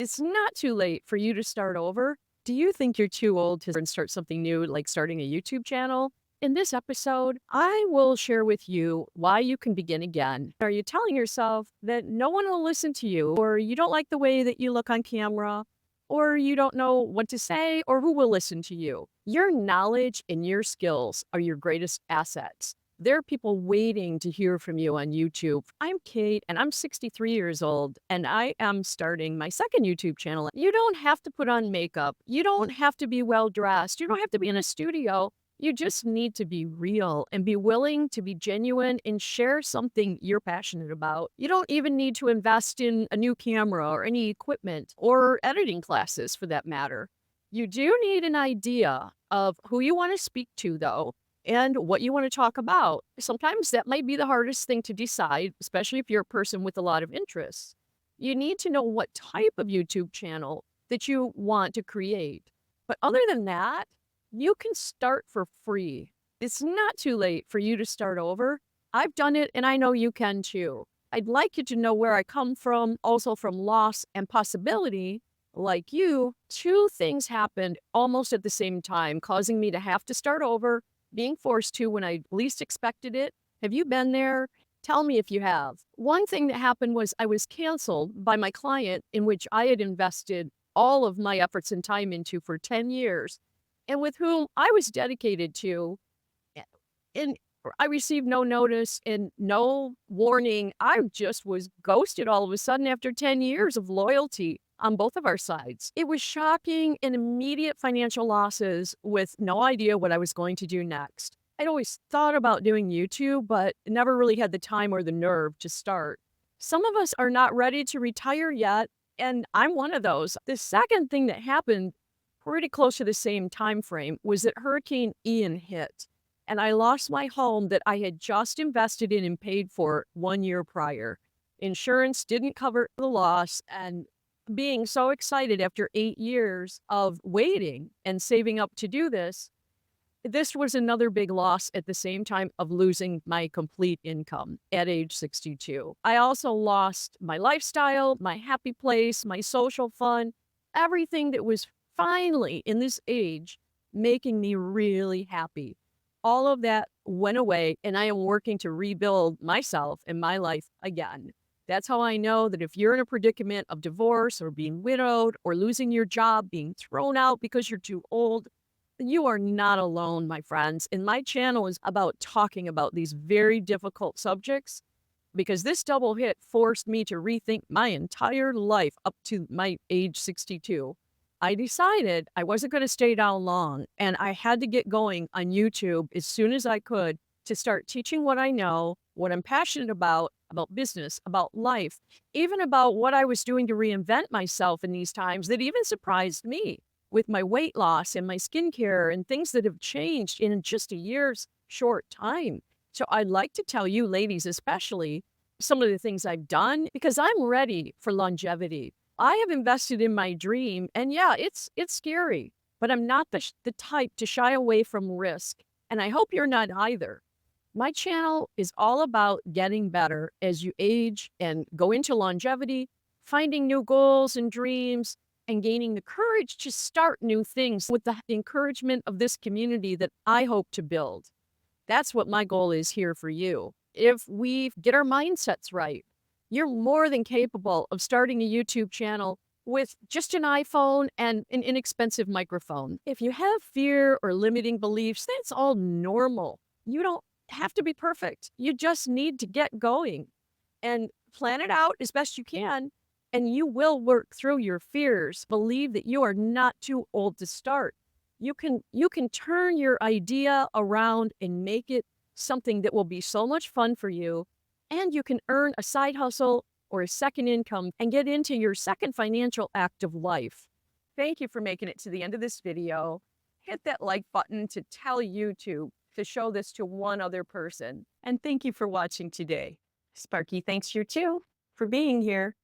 It's not too late for you to start over. Do you think you're too old to start something new, like starting a YouTube channel? In this episode, I will share with you why you can begin again. Are you telling yourself that no one will listen to you, or you don't like the way that you look on camera, or you don't know what to say, or who will listen to you? Your knowledge and your skills are your greatest assets. There are people waiting to hear from you on YouTube. I'm Kate, and I'm 63 years old, and I am starting my second YouTube channel. You don't have to put on makeup. You don't have to be well dressed. You don't have to be in a studio. You just need to be real and be willing to be genuine and share something you're passionate about. You don't even need to invest in a new camera or any equipment or editing classes for that matter. You do need an idea of who you want to speak to, though, and what you want to talk about. Sometimes that might be the hardest thing to decide, especially if you're a person with a lot of interests. You need to know what type of YouTube channel that you want to create. But other than that, you can start for free. It's not too late for you to start over. I've done it and I know you can too. I'd like you to know where I come from, also from loss and possibility. Like you, two things happened almost at the same time, causing me to have to start over, being forced to when I least expected it. Have you been there? Tell me if you have. One thing that happened was I was canceled by my client in which I had invested all of my efforts and time into for 10 years and with whom I was dedicated to. And I received no notice and no warning. I just was ghosted all of a sudden after 10 years of loyalty on both of our sides. It was shocking and immediate financial losses with no idea what I was going to do next. I'd always thought about doing YouTube, but never really had the time or the nerve to start. Some of us are not ready to retire yet, and I'm one of those. The second thing that happened pretty close to the same time frame was that Hurricane Ian hit, and I lost my home that I had just invested in and paid for 1 year prior. Insurance didn't cover the loss, and being so excited after 8 years of waiting and saving up to do this, this was another big loss at the same time of losing my complete income at age 62. I also lost my lifestyle, my happy place, my social fun, everything that was finally in this age making me really happy. All of that went away, and I am working to rebuild myself and my life again. That's how I know that if you're in a predicament of divorce or being widowed or losing your job, being thrown out because you're too old, you are not alone, my friends. And my channel is about talking about these very difficult subjects because this double hit forced me to rethink my entire life up to my age 62. I decided I wasn't going to stay down long, and I had to get going on YouTube as soon as I could to start teaching what I know, what I'm passionate about business, about life, even about what I was doing to reinvent myself in these times that even surprised me with my weight loss and my skincare and things that have changed in just a year's short time. So I'd like to tell you, ladies especially, some of the things I've done because I'm ready for longevity. I have invested in my dream, and yeah, it's scary, but I'm not the type to shy away from risk, and I hope you're not either. My channel is all about getting better as you age and go into longevity, finding new goals and dreams, and gaining the courage to start new things with the encouragement of this community that I hope to build. That's what my goal is here for you. If we get our mindsets right, you're more than capable of starting a YouTube channel with just an iPhone and an inexpensive microphone. If you have fear or limiting beliefs, that's all normal. You don't have to be perfect. You just need to get going and plan it out as best you can, and you will work through your fears. Believe that you are not too old to start. You can turn your idea around and make it something that will be so much fun for you, and you can earn a side hustle or a second income and get into your second financial act of life. Thank you for making it to the end of this video. Hit that like button to tell YouTube to show this to one other person. And thank you for watching today. Sparky thanks you too for being here.